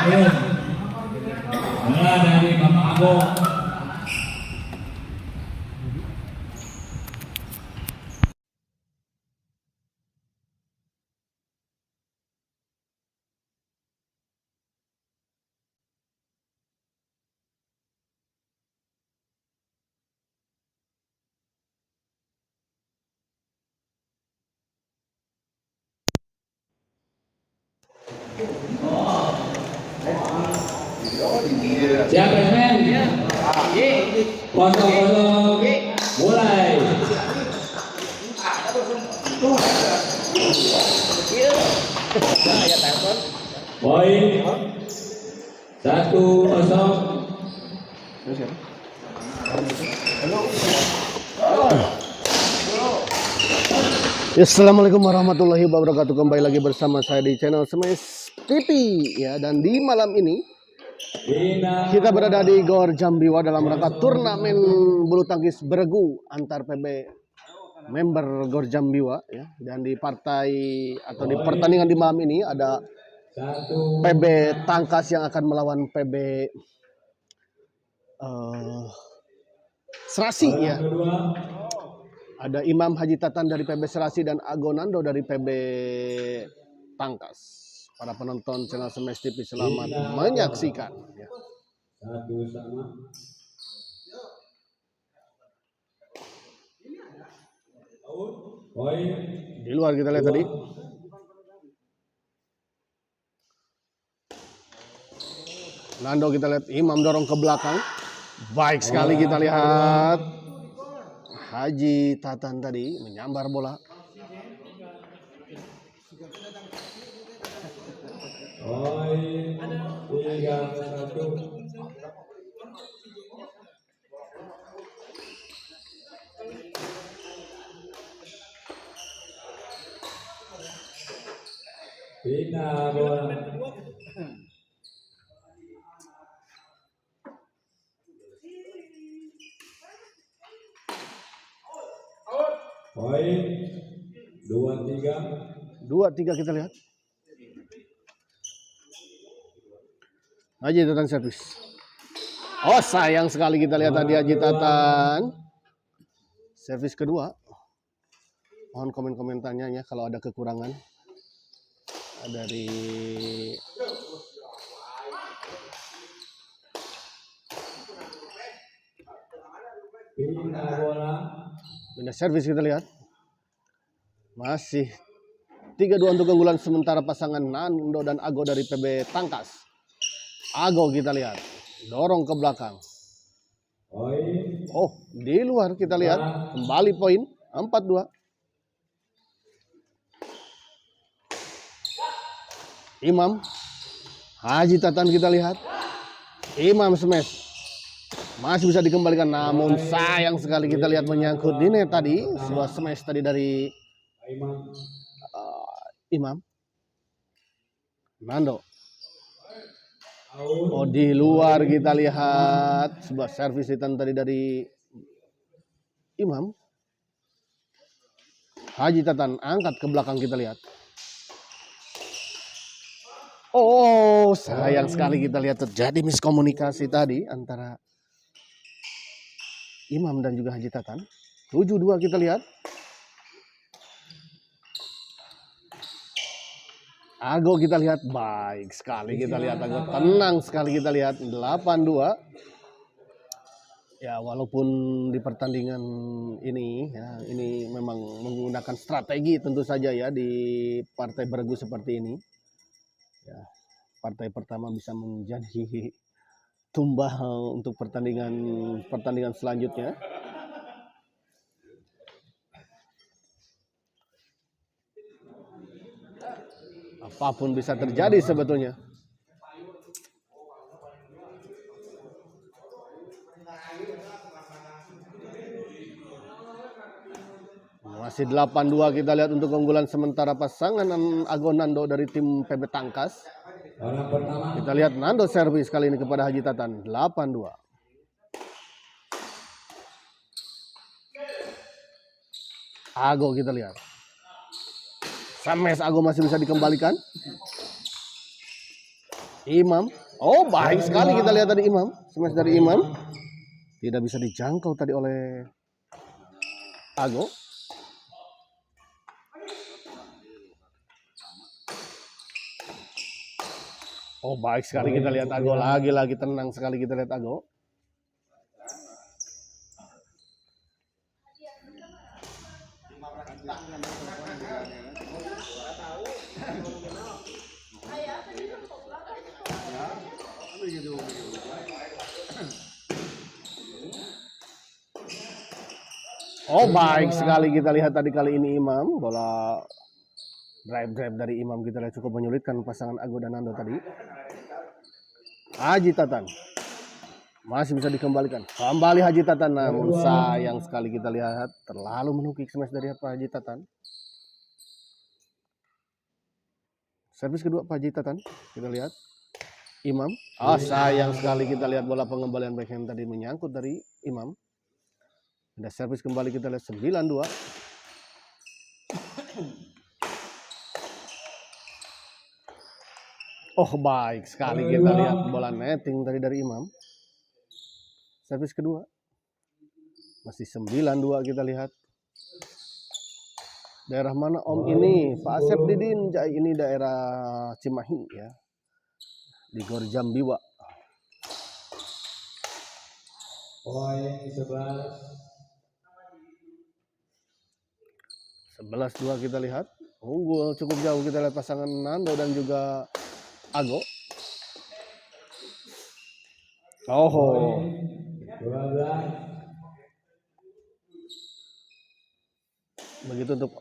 Bola dari Bapak Ago. Siap men. Kosong-kosong. Mulai. Poin 1-0. Assalamualaikum warahmatullahi wabarakatuh. Kembali lagi bersama saya di channel Smash TV ya. Dan di malam ini kita berada di Gor Jambiwa dalam rangka turnamen bulu tangkis beregu antar PB member Gor Jambiwa ya. Dan di partai atau di pertandingan di malam ini ada PB Tangkas yang akan melawan PB Serasi ya. Ada Imam Haji Tatan dari PB Serasi dan Agonando dari PB Tangkas. Para penonton channel Smash TV selamat menyaksikan. Ya. Satu sama. Poin. Di luar kita lihat tadi. Nando kita lihat, Imam dorong ke belakang. Baik sekali kita lihat. Haji Tatan tadi menyambar bola. Poin 3-1. Bina bola. Poin 2-3. 2-3 kita lihat. Haji Tatan servis. Oh sayang sekali kita lihat tadi Haji Tatan. Servis kedua. Mohon komen-komentarnya ya kalau ada kekurangan dari Bina bola. pindah servis kita lihat. Masih 3-2 untuk keunggulan sementara pasangan Nando dan Ago dari PB Tangkas. Ago kita lihat dorong ke belakang. Poin. Oh, di luar kita lihat kembali poin 4-2. Imam Haji Tatan kita lihat. Imam smash. Masih bisa dikembalikan namun sayang sekali kita lihat menyangkut di net tadi. Sebuah smash tadi dari Imam. Nando. Oh di luar kita lihat sebuah servis hitam tadi dari Imam. Haji Tatan angkat ke belakang kita lihat. Oh sayang sekali kita lihat terjadi miskomunikasi tadi antara Imam dan juga Haji Tatan. 7-2 kita lihat. Ago kita lihat baik sekali kita lihat Ago tenang sekali kita lihat 8-2. Ya walaupun di pertandingan ini ya ini memang menggunakan strategi tentu saja ya di partai beregu seperti ini. Ya, partai pertama bisa menjadi tumbal untuk pertandingan selanjutnya. Apapun bisa terjadi sebetulnya. Masih 8-2 kita lihat untuk keunggulan sementara pasangan Agonando dari tim PB Tangkas. Kita lihat Nando servis kali ini kepada Haji Tatan 8-2. Ago kita lihat. Smash Ago masih bisa dikembalikan. Imam. Oh, baik sekali kita lihat tadi Imam. Smash dari Imam. Tidak bisa dijangkau tadi oleh Ago. Oh, baik sekali kita lihat Ago. Lagi-lagi tenang sekali kita lihat Ago. Oh, baik sekali kita lihat tadi kali ini Imam. Bola drive dari Imam kita lihat cukup menyulitkan pasangan Ago dan Nando tadi. Haji Tatan masih bisa dikembalikan. Kembali Haji Tatan, namun sayang sekali kita lihat terlalu menukik smash dari Haji Tatan. Servis kedua Haji Tatan, kita lihat Imam. Oh, sayang sekali kita lihat bola pengembalian backhand tadi menyangkut dari Imam. Ada servis kembali kita lihat 9-2. Oh, baik sekali kita lihat bola netting dari Imam. Servis kedua. Masih 9-2 kita lihat. Daerah mana Om ini? Pak Asep Didin, ini daerah Cimahi ya. Di Gor Jambiwa. Poin 11-2 kita lihat. Unggul cukup jauh kita lihat pasangan Nando dan juga Ago. Oh. 12. Begitu untuk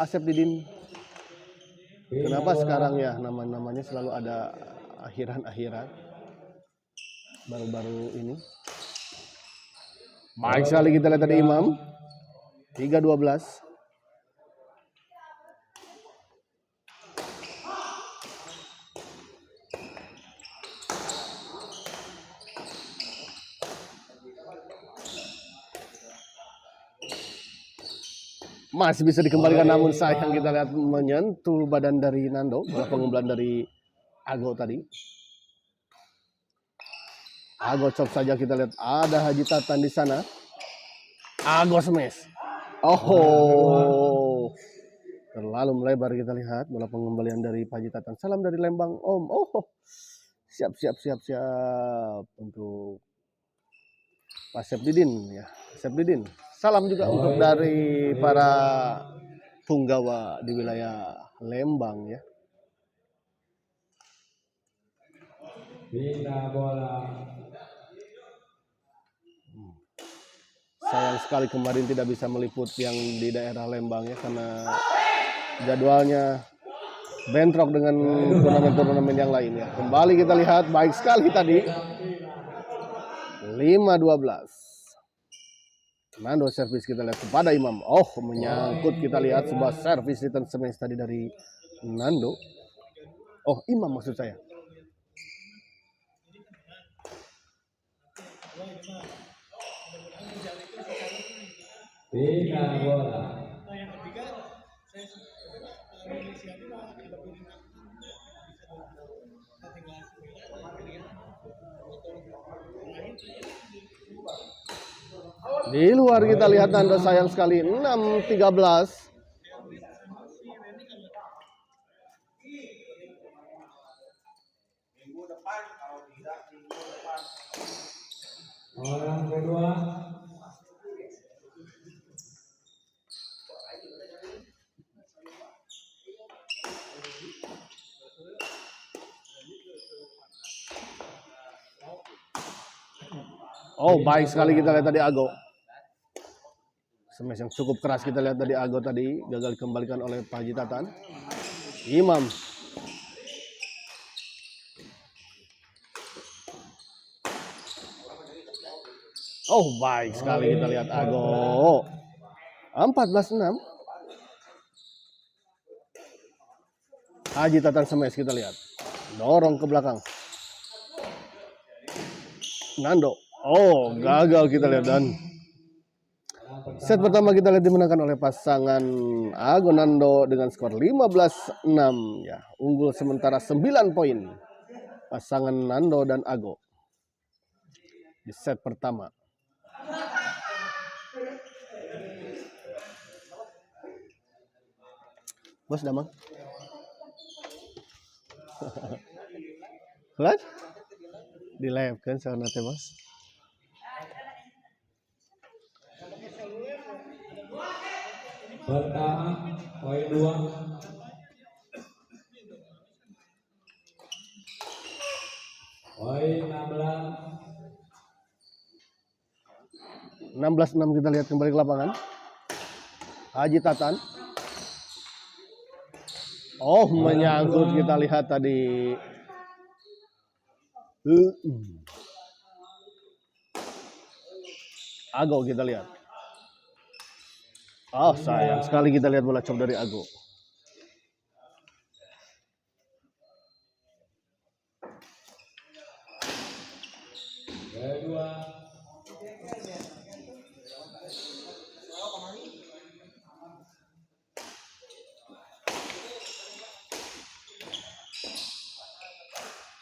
Asep Didin. Kenapa sekarang ya namanya selalu ada akhiran baru-baru ini. Baik sekali kita lihat tadi Imam. 3-12. Masih bisa dikembalikan, namun sayang kita lihat menyentuh badan dari Nando. Pengumpulan dari Ago tadi. Ago chop saja kita lihat. Ada Haji Tatan di sana. Ago smash. Oh, terlalu melebar kita lihat. Bola pengembalian dari Haji Tatan. Salam dari Lembang Om. Oh, siap untuk Pak Sepdidin ya. Sepdidin. Salam juga untuk dari para punggawa di wilayah Lembang ya. Bina bola. Sayang sekali kemarin tidak bisa meliput yang di daerah Lembang ya, karena jadwalnya bentrok dengan turnamen-turnamen yang lain ya. Kembali kita lihat baik sekali tadi. 5-12. Nando servis kita lihat kepada Imam. Oh, menyangkut kita lihat sebuah servis return smash tadi dari Nando. Oh, Imam maksud saya. Bina bola. Di luar kita lihat Nando sayang sekali 6-13. Orang kedua. Oh, baik sekali kita lihat tadi Ago. Smash yang cukup keras kita lihat tadi Ago tadi. Gagal dikembalikan oleh Pak Haji Tatan. Imam. Oh, baik sekali kita lihat Ago. 14-6. Haji Tatan smash kita lihat. Dorong ke belakang. Nando. Oh, gagal kita lihat, dan set pertama kita lihat dimenangkan oleh pasangan Ago Nando dengan skor 15-6 ya. Unggul sementara 9 poin. pasangan Nando dan Ago di set pertama. Bos damang. Lihat? Di live kan sana teh bos. Pertama, poin 2. Poin 16-6 kita lihat kembali ke lapangan. Haji Tatan. Oh, menyangkut kita lihat tadi. Ago kita lihat. Oh, sayang sekali kita lihat bola chop dari Ago. kedua.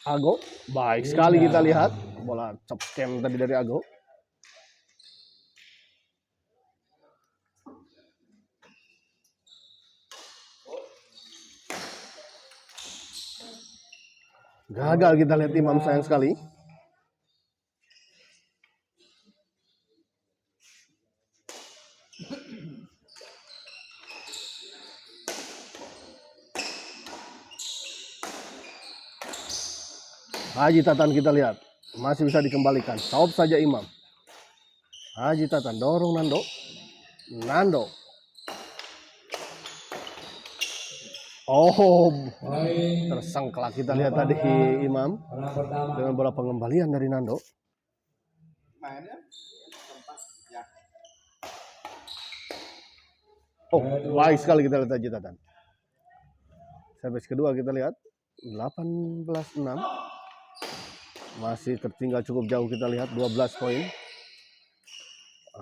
Ago, baik sekali kita lihat bola chop scam tadi dari Ago. Gagal kita lihat Imam, sayang sekali. Haji Tatan kita lihat masih bisa dikembalikan. Stop saja Imam. Haji Tatan dorong Nando. Nando. Oh, tersengklak kita lihat tadi Imam dengan bola pengembalian dari Nando. Oh, baik sekali kita lihat Haji Tatan. Servis kedua kita lihat 18-6. Masih tertinggal cukup jauh kita lihat 12 poin.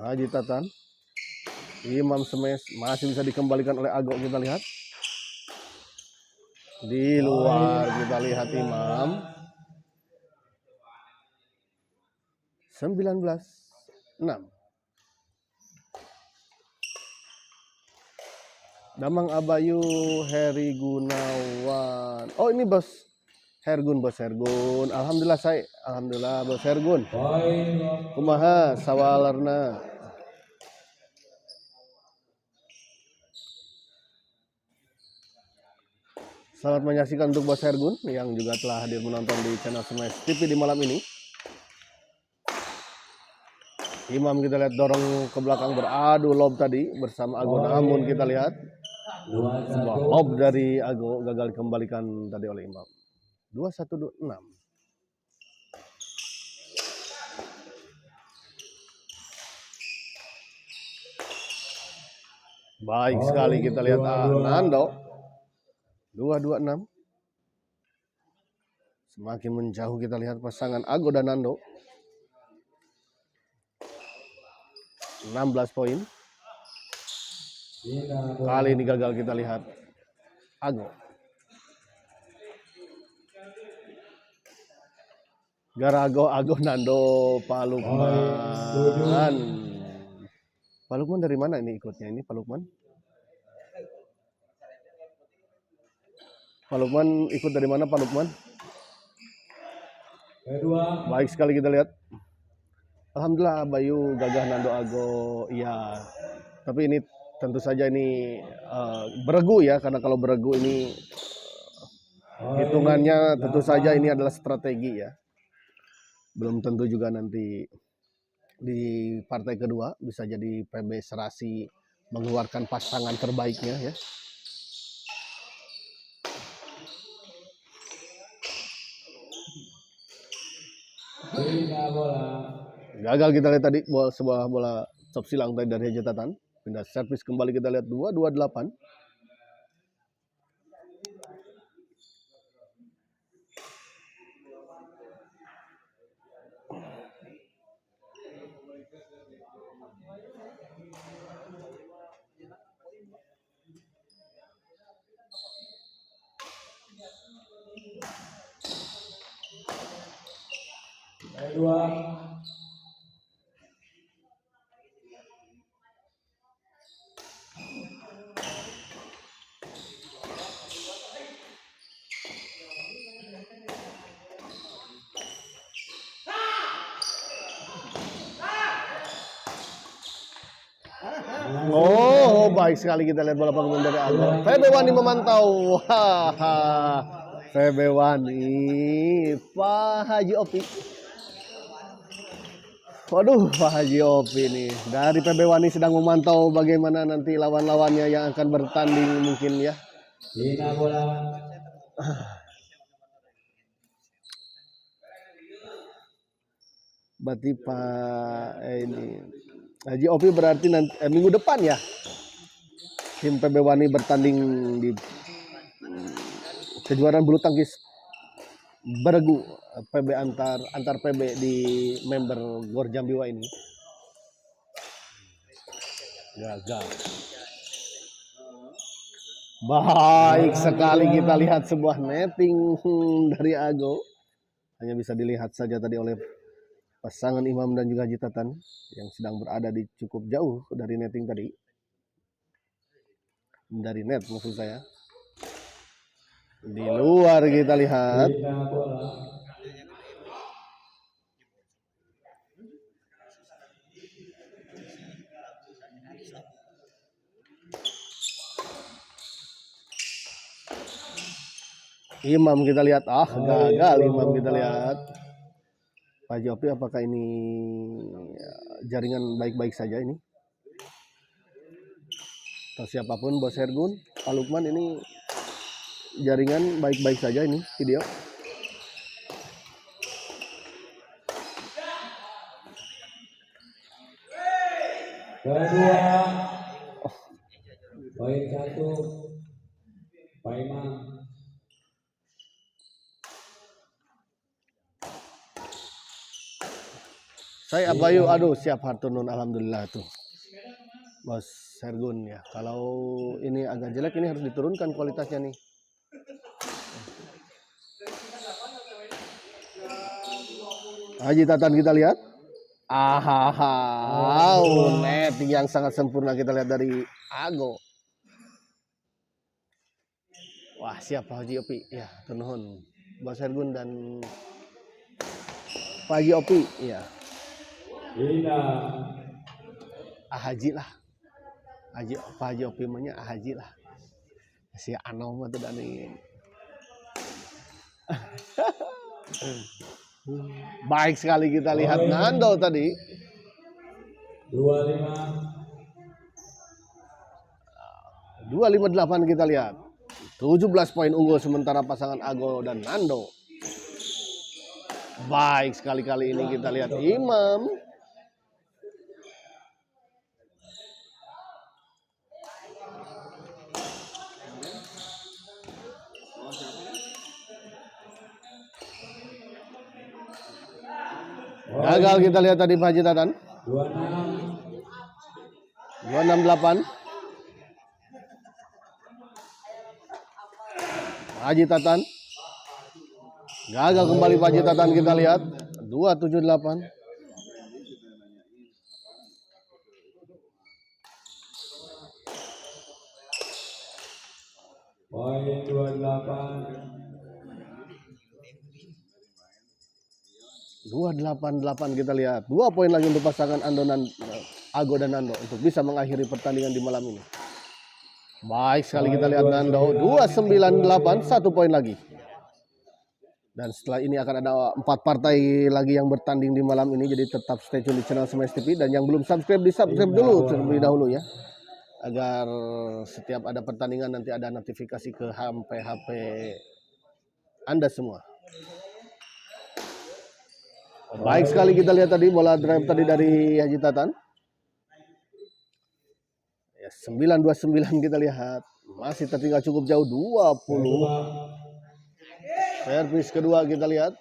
Haji Tatan. Imam smash masih bisa dikembalikan oleh Ago kita lihat. Di luar kita lihat Imam. 19-6. Damang Abayu, Heri Gunawan. Oh, ini bos Hergun, bos Hergun. Alhamdulillah alhamdulillah bos Hergun. Kumaha sawalarna. Selamat menyaksikan untuk bos Hergun yang juga telah hadir menonton di channel Smash TV di malam ini. Imam kita lihat dorong ke belakang beradu lob tadi bersama Ago, namun kita lihat sebuah lob dari Ago gagal dikembalikan tadi oleh Imam. 21-6. Baik sekali kita lihat Nando. 22-6. Semakin menjauh kita lihat pasangan Ago dan Nando. 16 poin. Kali ini gagal kita lihat Ago. Garago, Ago, Nando, Pak Lukman. Pak Lukman dari mana ini ikutnya ini Pak Lukman? Pak Lukman ikut dari mana Pak Lukman? Baik sekali kita lihat. Alhamdulillah Bayu gagah Nando Ago. Iya. Tapi ini tentu saja ini beregu ya, karena kalau beregu ini hitungannya tentu saja ini adalah strategi ya. Belum tentu juga nanti di partai kedua bisa jadi PB Serasi mengeluarkan pasangan terbaiknya ya. Gagal kita lihat tadi sebuah bola chop silang tadi dari Haji Tatan. Pindah servis kembali kita lihat 2-28. dua. Oh, baik sekali kita lihat bola pengumuman dari Aldo. PB Wani memantau. Hahaha. PB Wani, Pak Haji Opi. Waduh, Pak Haji Opi nih. Dari PB Wani sedang memantau bagaimana nanti lawan-lawannya yang akan bertanding mungkin ya. Bina bola. Berarti Pak ini Haji Opi berarti nanti minggu depan ya. Tim PB Wani bertanding di kejuaraan bulu tangkis beregu PB antar PB di member Gor Jambiwa ini. Gagal. Baik sekali kita lihat sebuah netting dari Ago. Hanya bisa dilihat saja tadi oleh pasangan Imam dan juga Haji Tatan yang sedang berada di cukup jauh dari netting tadi. Dari net maksud saya. Di luar kita lihat. Bina bola. Imam kita lihat, gagal Imam kita lihat. Pak Jopi apakah ini jaringan baik-baik saja ini? Atau siapapun, Bos Hergun, Pak Lukman ini jaringan baik-baik saja ini video. Kedua. Poin 1. Pak Imam. Saya Abayu, aduh siap Hartunun, alhamdulillah tuh. Bos Hergun ya. Kalau ini agak jelek ini harus diturunkan kualitasnya nih. Haji Tatan kita lihat. Netting yang sangat sempurna kita lihat dari Ago. Wah, siap Pak Haji Opi. Ya, turnuhun. Bos Hergun dan Pak Haji Opi, ya. Bina. Haji lah. Pak Haji Opi mah Haji lah. Si Anom atau Dani. Baik sekali kita lihat Nando tadi. 25. 258 kita lihat. 17 poin unggul sementara pasangan Ago dan Nando. Baik sekali kali ini kita lihat Imam. Gagal kita lihat tadi Pak Haji Tatan. 268. Haji Tatan. Gagal kembali Pak Haji Tatan kita lihat. 278. Poin 28. 288 kita lihat. 2 poin lagi untuk pasangan Ago dan Nando untuk bisa mengakhiri pertandingan di malam ini. Baik sekali kita lihat Nando. 298, 1 poin lagi. Dan setelah ini akan ada 4 partai lagi yang bertanding di malam ini. Jadi tetap stay tune di channel Smash TV. Dan yang belum subscribe, di-subscribe dulu terlebih dahulu ya. Agar setiap ada pertandingan nanti ada notifikasi ke HP Anda semua. Baik sekali kita lihat tadi bola drive tadi dari Haji Tatan. Ya, 929 kita lihat. Masih tertinggal cukup jauh 20. Servis kedua kita lihat.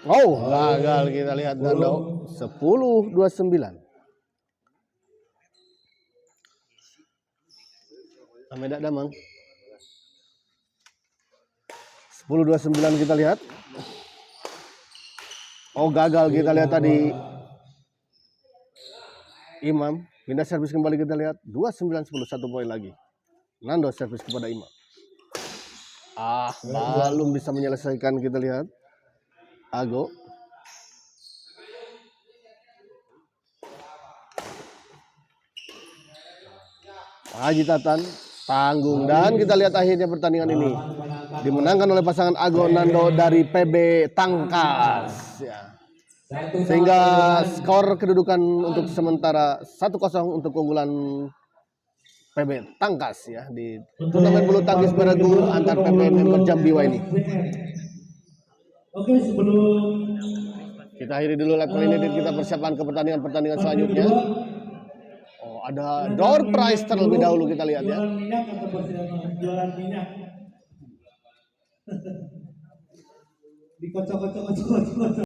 Oh, gagal kita lihat Nando. 10-29. Amedak Damang. 10-29 kita lihat. Oh, gagal kita lihat tadi. Imam pindah servis kembali kita lihat. 29-10, 1 poin lagi. Nando servis kepada Imam. Belum bisa menyelesaikan kita lihat. Ago. Haji Tatan tanggung dan kita lihat akhirnya pertandingan ini dimenangkan oleh pasangan Ago Nando dari PB Tangkas ya. Sehingga skor kedudukan untuk sementara 1-0 untuk keunggulan PB Tangkas ya di turnamen bulu tangkis beragu antar PB member Jambiwa ini. Oke, sebelum kita akhiri dulu live kali ini dan kita persiapkan ke pertandingan selanjutnya. Oh, ada door prize terlebih dahulu kita lihat ya. jualan minyak atau persiapan jualan minyak. Dikocok-kocok.